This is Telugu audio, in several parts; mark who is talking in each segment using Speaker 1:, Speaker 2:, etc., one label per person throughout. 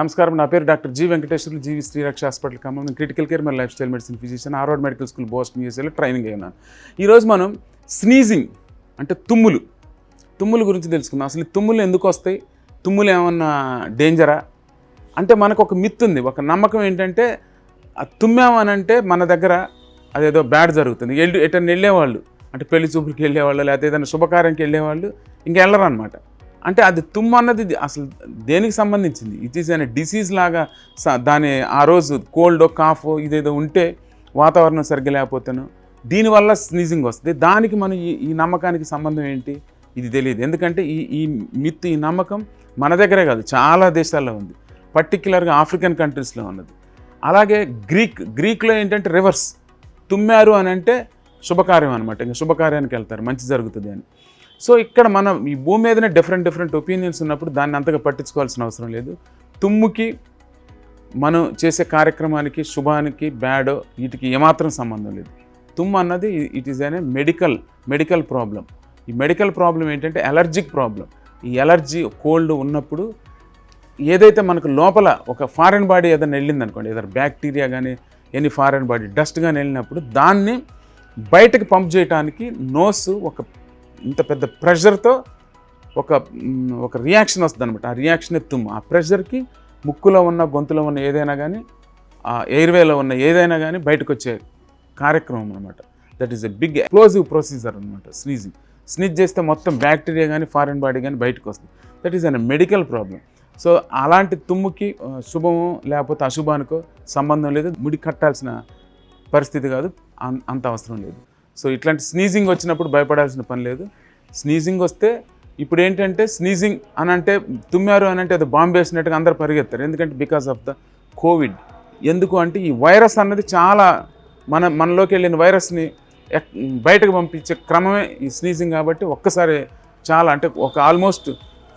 Speaker 1: నమస్కారం, నా పేరు doctor G Venkateswarlu, GV Sriraksha hospital Khammam. నేను క్రిటికల్ కేర్ మరియు life style medicine physician, Harvard medical school Boston యూఎస్ఏలో ట్రైనింగ్ అయ్యాను. ఈరోజు మనం స్నీజింగ్ అంటే తుమ్ములు గురించి తెలుసుకుందాం. అసలు తుమ్ములు ఎందుకు వస్తాయి, తుమ్ములు ఏమన్నా డేంజరా అంటే మనకు ఒక మిత్ ఉంది, ఒక నమ్మకం ఏంటంటే తుమ్మామనంటే మన దగ్గర అదేదో బ్యాడ్ జరుగుతుంది. ఎటన్నా వెళ్ళేవాళ్ళు అంటే పెళ్లి చూపులకి వెళ్ళేవాళ్ళు, లేకపోతే ఏదైనా శుభకార్యానికి వెళ్ళేవాళ్ళు ఇంకా వెళ్ళరు అనమాట. అంటే అది తుమ్ము అన్నది అసలు దేనికి సంబంధించింది? ఇట్ ఈస్ అనే డిసీజ్ లాగా. దాని ఆ రోజు కోల్డో కాఫో ఇదేదో ఉంటే, వాతావరణం సరిగ్గా లేకపోతేనో దీనివల్ల స్నీజింగ్ వస్తుంది. దానికి మనం ఈ నమ్మకానికి సంబంధం ఏంటి ఇది తెలియదు. ఎందుకంటే ఈ మిత్, ఈ నమ్మకం మన దగ్గరే కాదు, చాలా దేశాల్లో ఉంది. పర్టిక్యులర్గా ఆఫ్రికన్ కంట్రీస్లో ఉన్నది. అలాగే గ్రీక్లో ఏంటంటే రివర్స్, తుమ్మారు అని అంటే శుభకార్యం అనమాట. ఇంకా శుభకార్యానికి వెళ్తారు, మంచి జరుగుతుంది అని. సో ఇక్కడ మనం ఈ భూమి మీదనే డిఫరెంట్ ఒపీనియన్స్ ఉన్నప్పుడు దాన్ని అంతగా పట్టించుకోవాల్సిన అవసరం లేదు. తుమ్ముకి మనం చేసే కార్యక్రమానికి, శుభానికి, బ్యాడో వీటికి ఏమాత్రం సంబంధం లేదు. తుమ్ము అన్నది ఇట్ ఈస్ అనే మెడికల్ ప్రాబ్లం. ఈ మెడికల్ ప్రాబ్లం ఏంటంటే అలర్జిక్ ప్రాబ్లం. ఈ ఎలర్జీ, కోల్డ్ ఉన్నప్పుడు ఏదైతే మనకు లోపల ఒక ఫారెన్ బాడీ ఏదైనా వెళ్ళింది అనుకోండి, ఏదైనా బ్యాక్టీరియా కానీ ఎనీ ఫారెన్ బాడీ డస్ట్ కానీ వెళ్ళినప్పుడు దాన్ని బయటకు పంప్ చేయడానికి నోస్ ఇంత పెద్ద ప్రెషర్తో ఒక రియాక్షన్ వస్తుంది అనమాట. ఆ రియాక్షనే తుమ్ము. ఆ ప్రెషర్కి ముక్కులో ఉన్న, గొంతులో ఉన్న ఏదైనా కానీ, ఆ ఎయిర్వేలో ఉన్న ఏదైనా కానీ బయటకు వచ్చే కార్యక్రమం అనమాట. That is a big explosive procedure అనమాట స్నీజింగ్. స్నీజ్ చేస్తే మొత్తం బ్యాక్టీరియా కానీ ఫారెన్ బాడీ కానీ బయటకు వస్తుంది. That is an medical problem. So అలాంటి తుమ్ముకి శుభమో లేకపోతే అశుభానికో సంబంధం లేదు, ముడి కట్టాల్సిన పరిస్థితి కాదు, అంత అవసరం లేదు. సో ఇట్లాంటి స్నీజింగ్ వచ్చినప్పుడు భయపడాల్సిన పని లేదు. స్నీజింగ్ వస్తే ఇప్పుడు ఏంటంటే స్నీజింగ్ అని అంటే, తుమ్మారు అని అంటే అది బాంబు వేసినట్టుగా అందరూ పరిగెత్తారు. ఎందుకంటే బికాస్ ఆఫ్ ద కోవిడ్. ఎందుకు అంటే ఈ వైరస్ అన్నది చాలా మనలోకి వెళ్ళిన వైరస్ని బయటకు పంపించే క్రమమే ఈ స్నీజింగ్. కాబట్టి ఒక్కసారి చాలా అంటే ఒక ఆల్మోస్ట్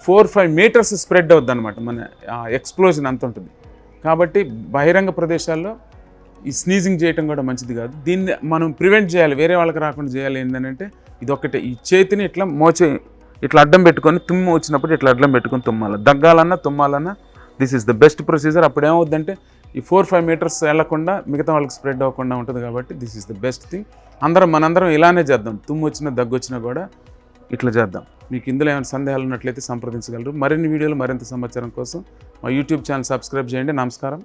Speaker 1: 4-5 మీటర్స్ స్ప్రెడ్ అవుద్ది అనమాట. మన ఎక్స్ప్లోజన్ అంత ఉంటుంది. కాబట్టి బహిరంగ ప్రదేశాల్లో ఈ స్నీజింగ్ చేయటం కూడా మంచిది కాదు. దీన్ని మనం ప్రివెంట్ చేయాలి, వేరే వాళ్ళకి రాకుండా చేయాలి. ఏంటంటే ఇది ఒకటే, ఈ చేతిని ఇట్లా అడ్డం పెట్టుకొని, తుమ్ము వచ్చినప్పుడు ఇట్లా అడ్డం పెట్టుకొని తుమ్మాలి. దగ్గాలన్నా తుమ్మాలన్నా this is the best procedure. అప్పుడు ఏమవుద్దంటే ఈ 4-5 మీటర్స్ వెళ్ళకుండా మిగతా వాళ్ళకి స్ప్రెడ్ అవ్వకుండా ఉంటుంది. కాబట్టి this is the best thing. మనందరం ఇలానే చేద్దాం. తుమ్ము వచ్చినా, దగ్గు వచ్చినా కూడా ఇట్లా చేద్దాం. మీకు ఇందులో ఏమైనా సందేహాలు ఉన్నట్లయితే సంప్రదించగలరు. మరిన్ని వీడియోలు, మరింత సమాచారం కోసం మా యూట్యూబ్ ఛానల్ సబ్స్క్రైబ్ చేయండి. నమస్కారం.